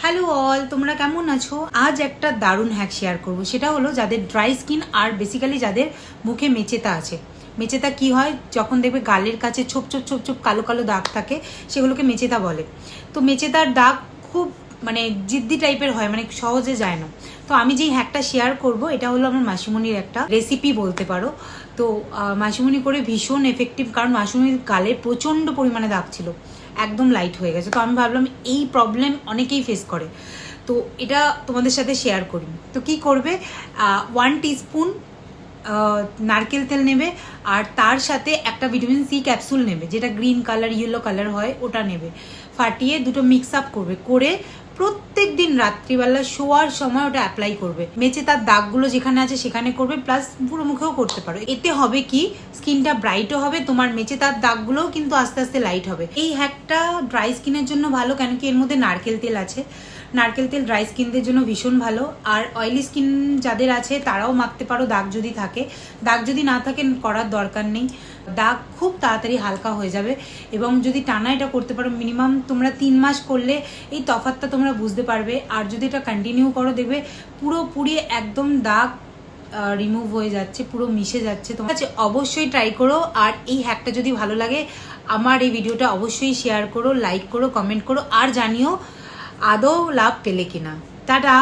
Hello all, তোমরা কেমন আছো? আজ একটা দারুণ হ্যাক শেয়ার করবো। সেটা হলো যাদের ড্রাই স্কিন আর বেসিক্যালি যাদের মুখে মেচেতা আছে। মেচেতা কি হয়? যখন দেখবে গালের কাছে ছোপ ছোপ ছোপ ছোপ কালো কালো দাগ থাকে, সেগুলোকে মেচেতা বলে। তো মেচেতার দাগ খুব জিদ্দি টাইপের হয়, সহজে যায় না। তো আমি যেই হ্যাকটা শেয়ার করব, এটা হলো আমার মাসিমণির একটা রেসিপি বলতে পারো। তো মাসিমণি করে ভীষণ এফেক্টিভ, কারণ মাসিমণির গালে প্রচণ্ড পরিমাণে দাগ ছিল, একদম লাইট হয়ে গেছে। তো আমি ভাবলাম এই প্রবলেম অনেকেই ফেস করে, তো এটা তোমাদের সাথে শেয়ার করি। তো কি করবে, 1 টিস্পুন নারকেল তেল নেবে, আর তার সাথে একটা ভিটামিন সি ক্যাপসুল নেবে, যেটা গ্রিন কালার ইয়েলো কালার হয়, ওটা নেবে। ফাটিয়ে দুটো মিক্স আপ করবে, করে প্রত্যেক দিন রাত্রিবেলা শোয়ার সময় ওটা অ্যাপ্লাই করবে। মেচে তার দাগগুলো যেখানে আছে সেখানে করবে, প্লাস পুরো মুখেও করতে পারো। এতে হবে কি, স্কিনটা ব্রাইটও হবে, তোমার মেচে তার দাগগুলোও কিন্তু আস্তে আস্তে লাইট হবে। এই হ্যাকটা ড্রাই স্কিনের জন্য ভালো, কেন কি এর মধ্যে নারকেল তেল আছে। নারকেল তেল ড্রাই স্কিনদের জন্য ভীষণ ভালো। আর অয়েলি স্কিন যাদের আছে তারাও মাখতে পারো, দাগ যদি থাকে। দাগ যদি না থাকে করার দরকার নেই, দাগ খুব তাড়াতাড়ি হালকা হয়ে যাবে। এবং যদি টানা এটা করতে পারো, মিনিমাম তোমরা 3 মাস করলে এই তফাৎটা তোমরা বুঝতে পারবে। আর যদি এটা কন্টিনিউ করো, দেখবে পুরোপুরি একদম দাগ রিমুভ হয়ে যাচ্ছে, পুরো মিশে যাচ্ছে। তোমার কাছে অবশ্যই ট্রাই করো। আর এই হ্যাকটা যদি ভালো লাগে, আমার এই ভিডিওটা অবশ্যই শেয়ার করো, লাইক করো, কমেন্ট করো, আর জানিও আদৌ লাভ পেলে কিনা। টাটা।